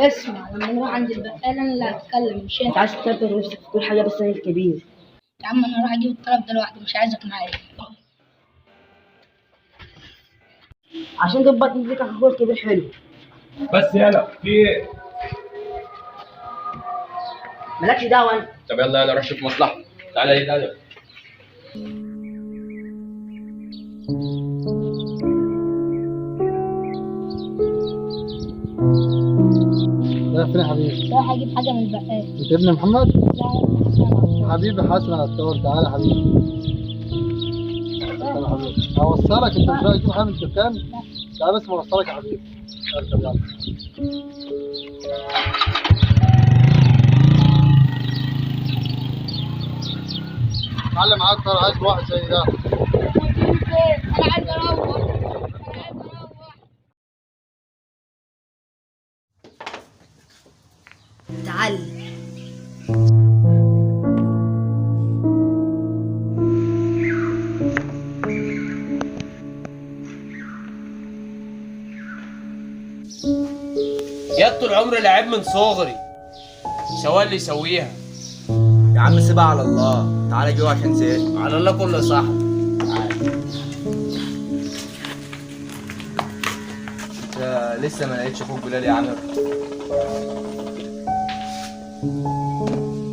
اسمع، لما نروح عند البقال انا اللي هتكلم مش انت انت. عايز تكبر نفسك في كل حاجه بس انا الكبير. يا عم انا هروح اجيب الطلب ده لوحدي، مش عايزك معايا. عشان تبقى تمسك اخوك الكبير حلو. بس يلا في ايه؟ مالكش دعوه انت. طب يلا يلا روح شوف مصلحة. تعالى لي تعالى. رايح فين يا حبيبي؟ رايح اجيب حاجه من البقال. انت ابن محمد؟ لا لا، حسن عطار. حبيبي حسن عطار، تعالى يا حبيبي. تعالى يا حبيبي، هوصلك. انت مش رايح تجيب حاجه من الدكان؟ تعالى بس اوصلك يا حبيبي. اركب يلا. معلم عطار عايز واحد زي ده. انا عايز اروح. تعال. جت طول عمري لعيب من صغري، سواء اللي يسويها. يا عم سيبها على الله، تعالى جوا عشان زهقت. على الله كله صح. انت لسه ما لقيتش اخوك بلال يا عم؟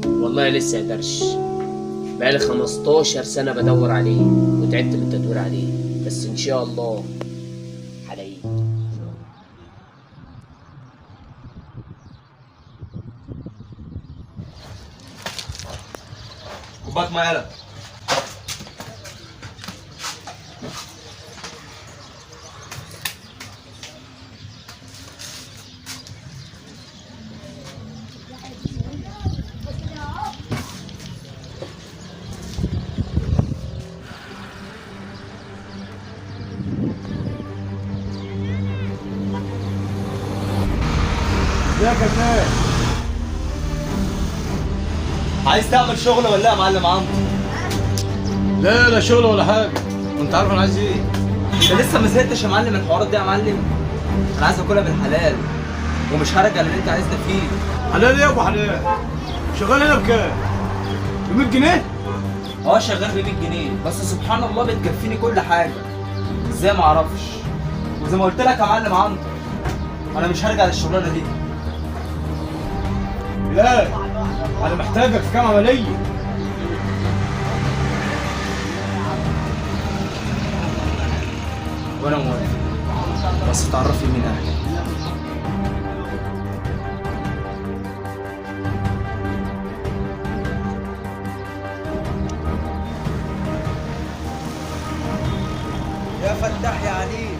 والله لسه يا درش، بقالي 15 سنة بدور عليه وتعبت من التدوير عليه، بس إن شاء الله هلاقيه. كوباك ما يلا. ازيك يا شيخ؟ عايز تعمل شغل ولا يا معلم عمرو؟ لا لا شغل ولا حاجه، وانت عارف انا عايز ايه؟ انت لسه ما زهقتش يا معلم من الحوارات دي يا معلم؟ انا عايز اكلها بالحلال ومش هرجع اللي انت عايزنا فيه. حلال ايه يا ابو حلال؟ شغال هنا بكام؟ ب 100 جنيه؟ اه شغال ب 100 جنيه بس سبحان الله بتكفيني كل حاجه. ازاي ما اعرفش؟ وزي ما قلت لك يا معلم عمرو انا مش هرجع للشغلانه دي. لا انا محتاجك في كام عمليه. وانا موافق بس تعرفني مين اهلك. يا فتاح يا عليم.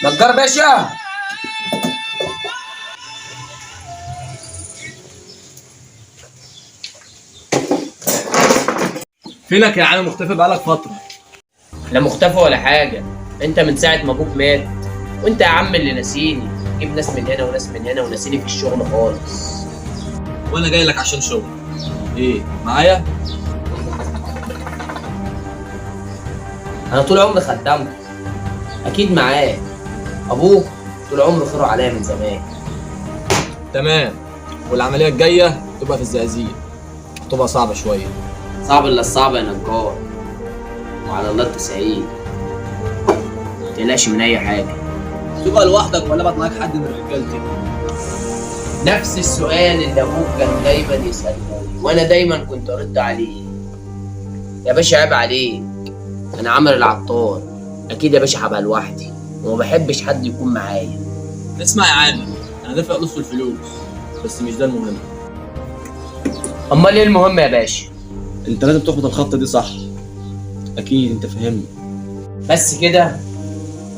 نجار باشا، فينك يا عم؟ مختفي بقالك فتره. لا مختفى ولا حاجة، انت من ساعة ما ابوك مات وانت يا عم اللي ناسيني، جيب ناس من هنا وناس من هنا وناسيني في الشغل خالص. وانا جاي لك عشان شغل. ايه معايا؟ انا طول عمري خدامك، اكيد معاه. ابوك طول عمره خيره عليا من زمان. تمام. والعمليه الجايه تبقى في الزقازيق، هتبقى صعبه شويه. صعب الا الصعب يا نجار، وعلى الله التسعيد، متقلقش من اي حاجة. تبقى لوحدك ولا بقى معاك حد من رجالتي؟ نفس السؤال اللي ابوك كان دايما يسألهولي وانا دايما كنت ارد عليه. يا باشا عيب عليك، انا عمرو العطار، اكيد يا باشا هبقى لوحدي وما بحبش حد يكون معايا. اسمع يا عامر، انا دافع نص الفلوس بس مش ده المهم. امال ايه المهم يا باشا؟ انت لازم تخبط الخطه دي صح. اكيد انت فاهمني. بس كده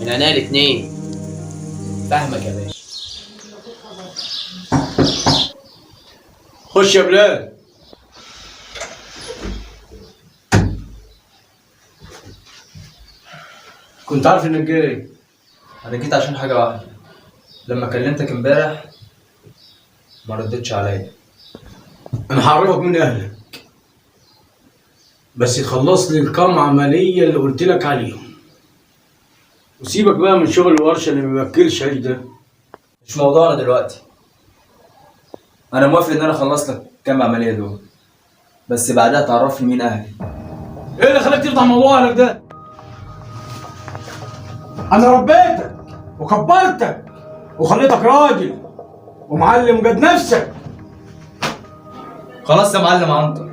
من عينيا الاتنين. فاهمك يا باشا. خش يا بلال. كنت عارف انك جاي. انا جيت عشان حاجه واحده. لما كلمتك امبارح ما ردتش عليا. انا هعرفك من اهلك، بس تخلص لي الكام عمليه اللي قلت لك عليهم، وسيبك بقى من شغل الورشه اللي ما بياكلش عيش ده. مش موضوعنا دلوقتي. انا موافق ان انا اخلص لك كام عمليه دول، بس بعدها تعرفني مين اهلي. ايه اللي خلاك تفتح موضوع اهلك ده؟ انا ربيتك وكبرتك وخليتك راجل ومعلم وجد نفسك. خلاص يا معلم عنتر،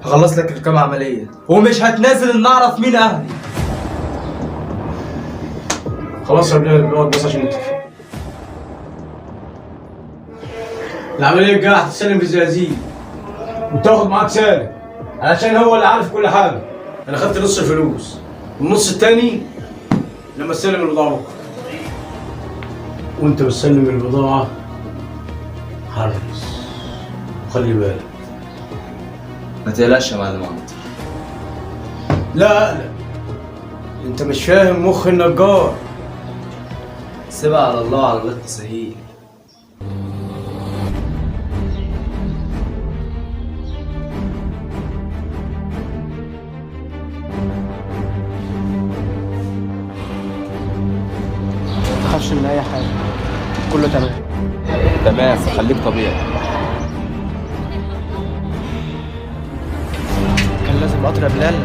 هخلص لك الكام عمليه ومش هتنازل ان اعرف مين اهلي. خلاص يا بلال، اقعد بس عشان نتفق. العمليه الجايه هتتسلم في الزقازيق وتاخد معاك سالم علشان هو اللي عارف كل حاجه. انا خدت نص الفلوس والنص التاني لما استلم البضاعه بكره. وانت بتسلم البضاعه حرص وخلي بالك. ما تقلقش يا معلم عنتر. لا اقلق، انت مش فاهم مخ النجار. سيبها على الله، على الله التسهيل. ما تخافش من اي حاجه، كله تمام. تمام، خليك طبيعي. كان لازم قطر يا بلال،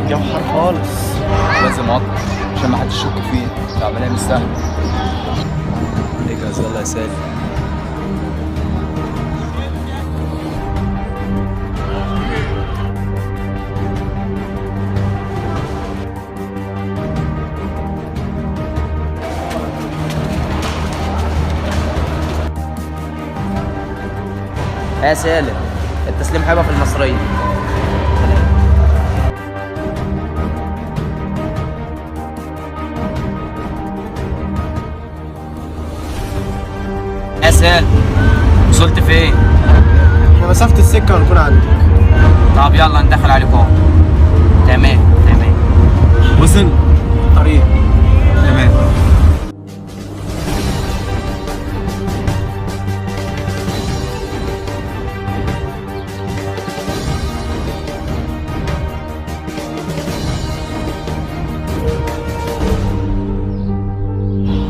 الجو حار خالص. لازم اقطع عشان ما حدش يشك فيه، العمليه مش سهله. اجهز يلا يا سالم. يا سالم، التسليم هيبقى في المصرية. يا سالم، وصلت فين؟ احنا مسافة السكة ونكون عندك. طب يلا ندخل عليكم. تمام تمام. وصل طريق. تمام.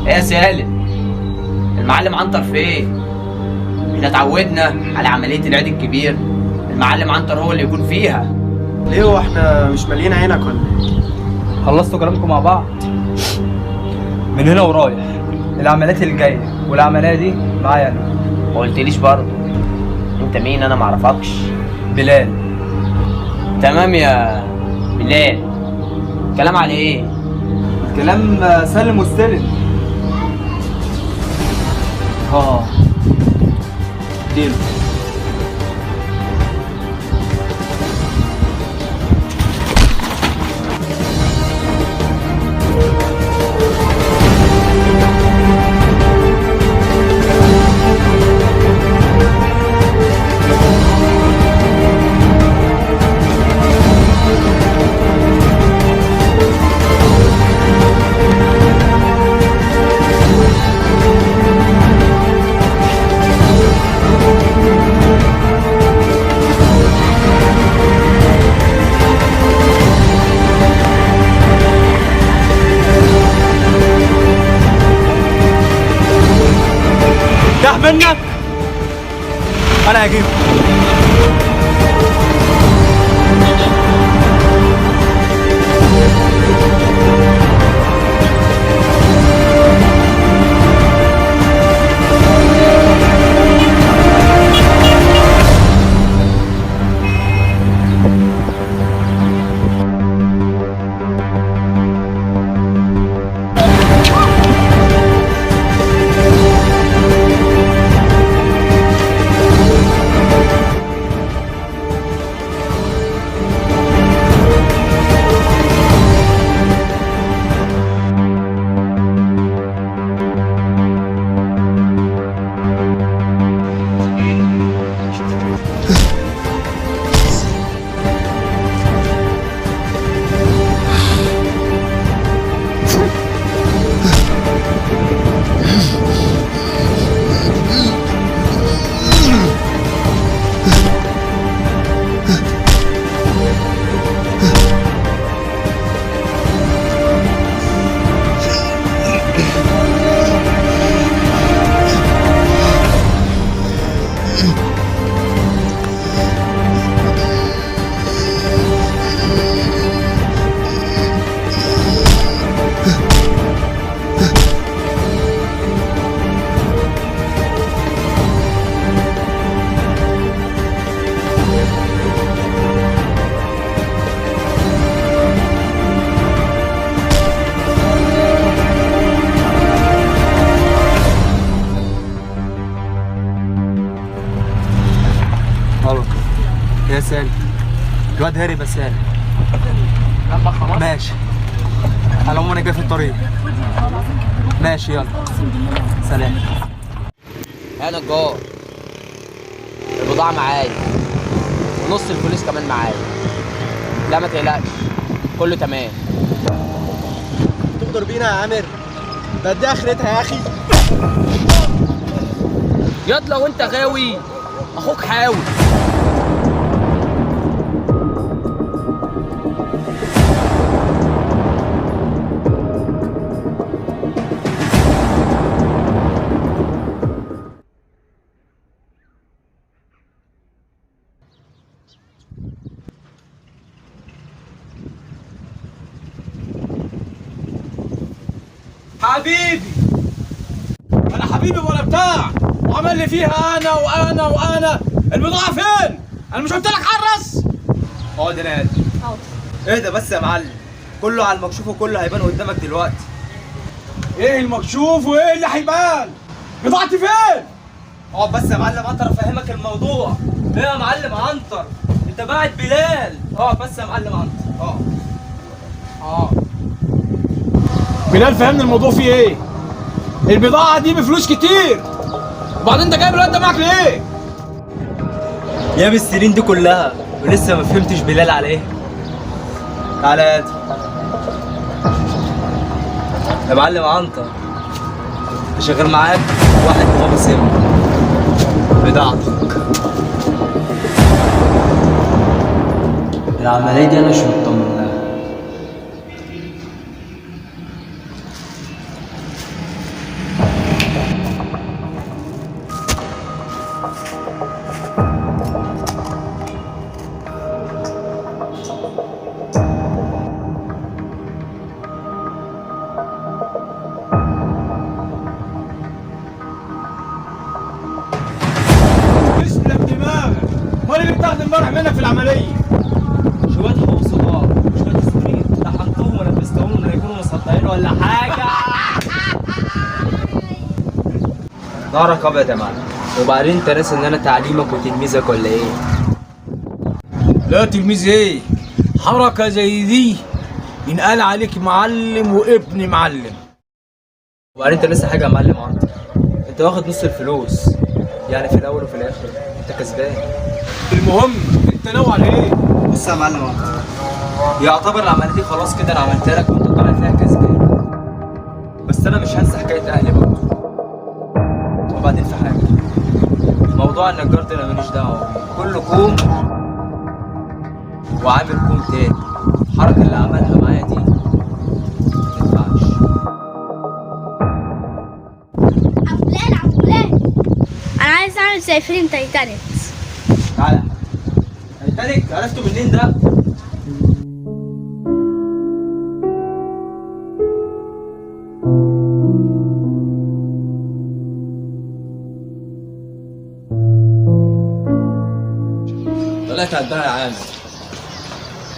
يا سالم، المعلم عنتر فين؟ احنا اتعودنا على عملية العيد الكبير المعلم عنتر هو اللي يكون فيها. ليه هو احنا مش مالين عينك ولا ايه؟ خلصتوا كلامكم مع بعض؟ من هنا ورايح العمليات اللي جايه والعمليه دي معايا انا. ما قلتليش برضه انت مين؟ انا معرفكش. بلال. تمام يا بلال. كلام على ايه؟ كلام سالم واستلم. ديل. ده منك انا هجيبه. الو يا سالم، الواد هاري بس سالم. ماشي، على العموم انا جاي في الطريق. ماشي يلا سلام. انا نجار، البضاعة معايا ونص الفلوس كمان معايا. لا ما تقلقش، كله تمام. تغدر بينا يا عامر؟ ده دي اخرتها يا اخي. ياض لو انت غاوي اخوك حاول. حبيبي انا حبيبي ولا بتاع، وعمل لي فيها انا وانا وانا. البضاعه فين؟ انا مش قلت لك حرص؟ اقعد هنا يا ايه ده بس يا معلم، كله على المكشوف وكله هيبان قدامك دلوقتي. ايه المكشوف وايه اللي هيبان؟ بضاعتي فين؟ اقعد بس يا معلم عنتر افهمك الموضوع. ايه يا معلم عنتر؟ انت باعت بلال. اقعد بس يا معلم عنتر، اقعد. بلال فهمني الموضوع فيه ايه؟ البضاعة دي بفلوس كتير، وبعدين انت جايب الواد ده معاك ليه؟ يا بالسنين دي كلها ولسه ما فهمتش بلال على ايه؟ تعالى يا ادم. يا معلم عنتر، شغال معاك واحد مغامر سم بضاعتك. العملية دي انا مش مطمن لها. تسلم دماغك. امال اللي بتاخد امبارح منك في العملية؟ شوية حوصلات، شوية سكرين، لحقتهم ولبستهم ولا يكونوا مصدقين ولا حاجة. نارك ابيض يا معلم. وبعدين انت ناسي ان انا تعليمك وتلميذك ولا ايه؟ لا تلميذ ايه؟ حركة زي دي ينقال عليك معلم وابن معلم. وبعدين انت ناسي حاجة يا معلم عنتر، انت واخد نص الفلوس، يعني في الاول وفي الاخر انت كسبان. المهم انت ناوي على ايه؟ بص يا معلم عنتر، يعتبر العملية دي خلاص كده انا عملتها لك وانت طالع فيها كسبان. بس انا مش هنسى حكاية اهلي برضه. وبعدين في حاجة، موضوع النجار ده انا ماليش دعوة بيه، كله كوم وعامل كوم تاني. الحركة اللي عملها معايا دي متنفعش. عم فلان انا عايز اعمل زي فيلم تايتانيك. تعالى تايتانيك، عرفته منين ده؟ طلعت قدها يا عامر.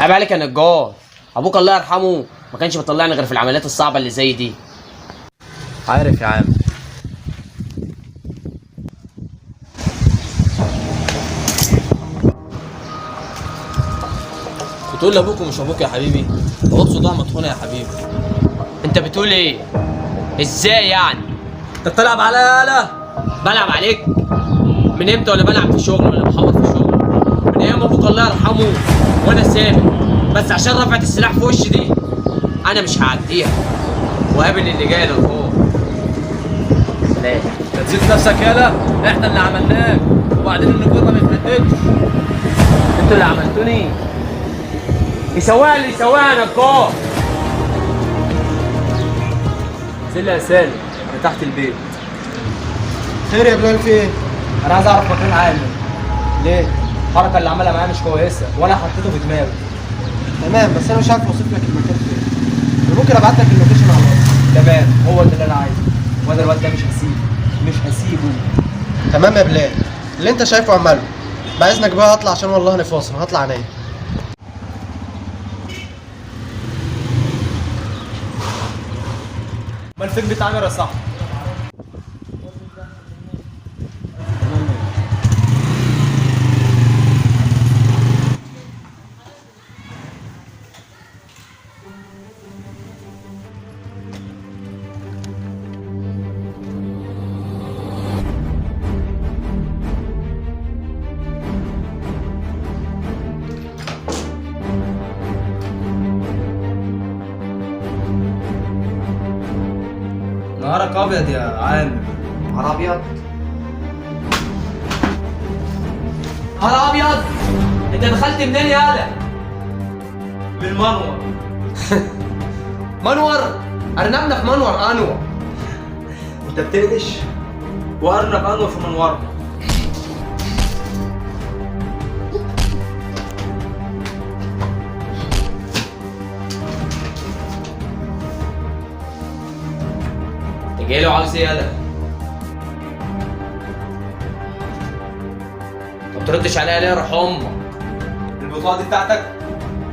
عيب عليك يا نجار، ابوك الله يرحمه ما كانش بيطلعني غير في العمليات الصعبة اللي زي دي. عارف يا عم. بتقول لابوك ومش ابوك يا حبيبي؟ غط صداع مطحونه يا حبيبي. انت بتقول ايه؟ ازاي يعني؟ انت بتلعب عليا يالا؟ بلعب عليك؟ من امتى وانا بلعب في الشغل ولا بحوط في الشغل؟ من ايام ابوك الله يرحمه وانا سابق، بس عشان رفعت السلاح في وشي دي انا مش هعديها، وقابل اللي جاي للخوف. سلام. انت تزيد نفسك يالا، احنا اللي عملناك، وبعدين النجار ما بيتهددش. انتوا اللي عملتوني؟ يسواها اللي يسواها يا نجار. نزل يا سالم، انا تحت البيت. خير يا بلال في ايه؟ انا عايز اعرف مكان عامر. ليه؟ الحركه اللي عملها معايا مش كويسه وانا حطيته في دماغي. تمام، بس انا مش عارف اوصف لك المكان فين. أنا ممكن ابعت لك اللوكيشن على الواتس. تمام، هو ده اللي انا عايزه. وانا الواد ده مش هسيبه. تمام يا بلال، اللي انت شايفه اعمله. باذنك بقى هطلع عشان والله انا فاصل، هطلع انام. ما الفيلم بتاعنا يا صاحبي؟ نهارك ابيض يا عامر. نهار ابيض. نهار ابيض. انت دخلت منين يالا؟ من المنور. منور؟ ارنبنا في منور انور. انت بتقلش؟ وارنب انور في منورنا. انت جاي له عاوز ايه يالا؟ ما بتردش عليا ليه يا روح امك؟ البطاقه دي بتاعتك؟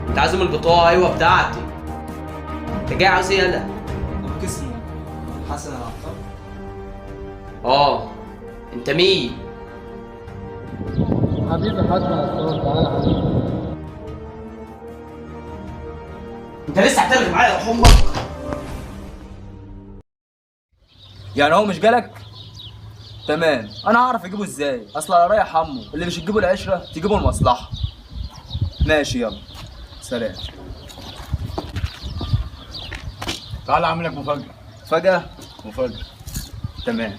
انت عازم البطاقه؟ ايوه بتاعتي. انت جاي عاوز ايه يالا؟ ابوك اسمه حسن العطار. اه. انت مين؟ حبيبي حسن العطار، تعالى يا حبيبي. انت لسه هترغي معايا يا روح امك؟ يعني هو مش جالك؟ تمام، انا هعرف اجيبه ازاي؟ اصل انا رايح عمه، اللي مش تجيبه العشره تجيبه المصلحه. ماشي يلا سلام. تعالى اعمل لك مفاجأة. فجأة؟ مفاجأة. تمام.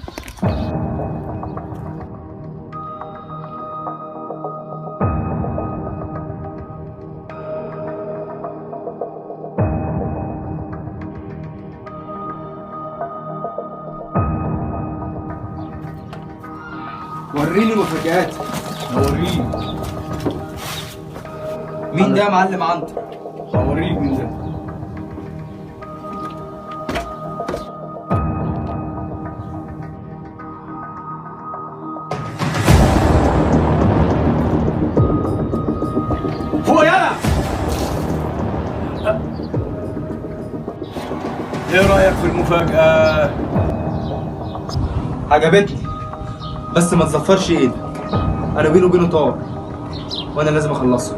وريني مفاجآتك. هوريك. مين ده يا معلم عنتر؟ هوريك من ده. فوق يلا. ايه رأيك في المفاجأة؟ عجبتني، بس ما تزفرش ايدك. انا بيني وبينه طار وانا لازم اخلصه.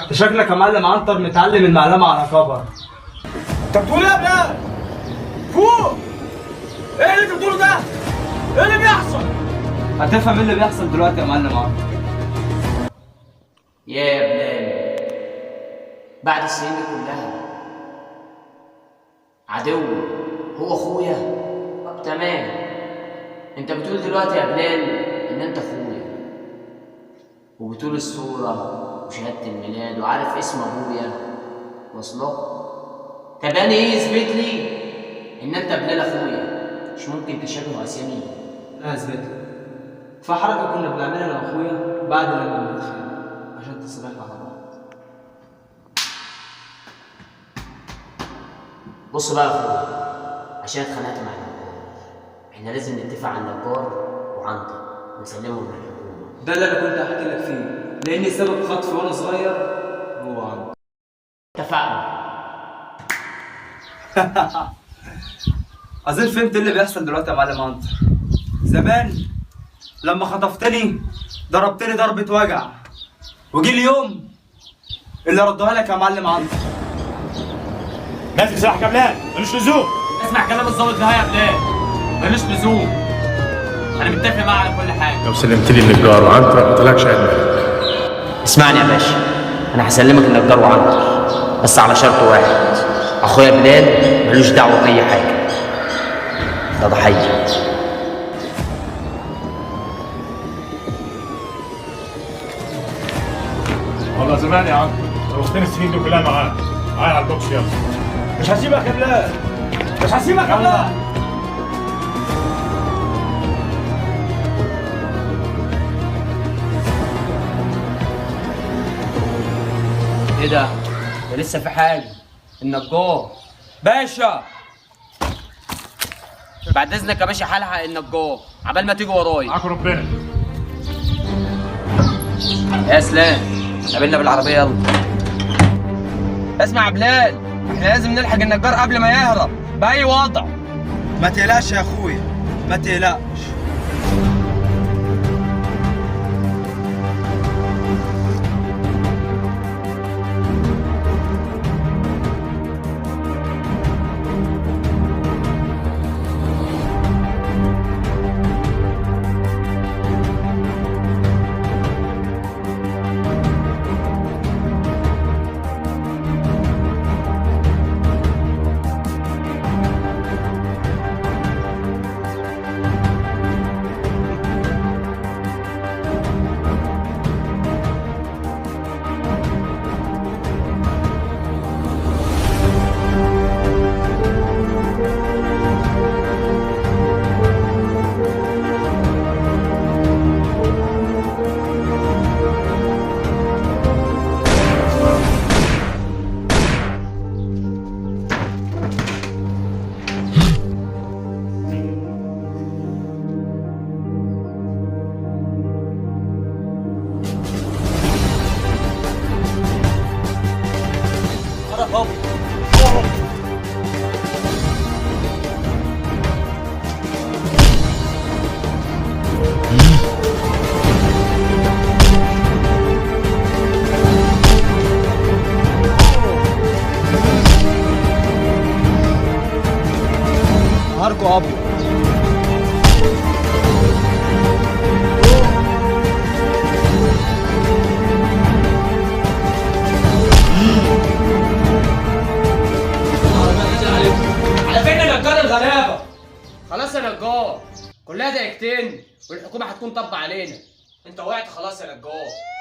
انت شكلك يا معلم عنتر متعلم المعلمة على كبر. انت بتقول ايه يا بلال؟ فوق! ايه اللي انت بتقوله ده؟ ايه اللي بيحصل؟ هتفهم ايه اللي بيحصل دلوقتي يا معلم عنتر. يا بلال، بعد السنين دي كلها عدو هو اخويا؟ طب تمام. انت بتقول دلوقتي يا بلال ان انت اخويا، وبتقول الصورة وشهادة الميلاد وعارف اسم ابويا واصلك. طب انا ايه يثبت لي ان انت بلال اخويا؟ مش ممكن تشابه اسامي؟ لا اثبت لك. فحركه كنا بنعملها انا واخويا بعد لما بنتخانق عشان تصالحنا على بعض. بص بقى يا اخويا، عشان اتخانقت مع النجار احنا لازم نتفق على النجار وعنتر ونسلمهم للحكومه. ده اللي انا كنت هحكي لك فيه، لاني سبب خطفي وانا صغير هو عنتر. اتفقنا. اظن فهمت اللي بيحصل دلوقتي يا معلم عنتر. زمان لما خطفتني ضربتني ضربة وجع، وجي اليوم اللي ردوها لك يا معلم عنتر. ماسك سلاحك يا بلال، ملوش لزوم. اسمع كلام الظابط ده يا بلال، ملوش لزوم. انا متفق معاه على كل حاجه. لو سلمت لي النجار وعنتر ما طلعش عيب منك. اسمعني يا باشا، انا هسلمك النجار وعنتر بس على شرط واحد. اخويا بلال ملوش دعوه باي حاجه، ده ضحيه. اه زمان يا عم، روحتني السنين دي كلها معاك. معايا على البوكس يلا. مش هسيبك يا بلال، مش هسيبك يا بلال. ايه ده؟ ده لسه في حاجه. النجار باشا بعد اذنك يا باشا، هلحق النجار عبال ما تيجي ورايا. معاك ربنا. يا اسلام قابلنا بالعربيه يلا. اسمع يا بلال، احنا لازم نلحق النجار قبل ما يهرب بأي وضع. ما تقلقش يا اخويا، ما تقلقش. نهاركوا ابيض. على فين يا نجار الغلابه؟ خلاص يا نجار، كلها دقيقتين والحكومه هتكون طبق علينا. انت وقعت خلاص يا نجار.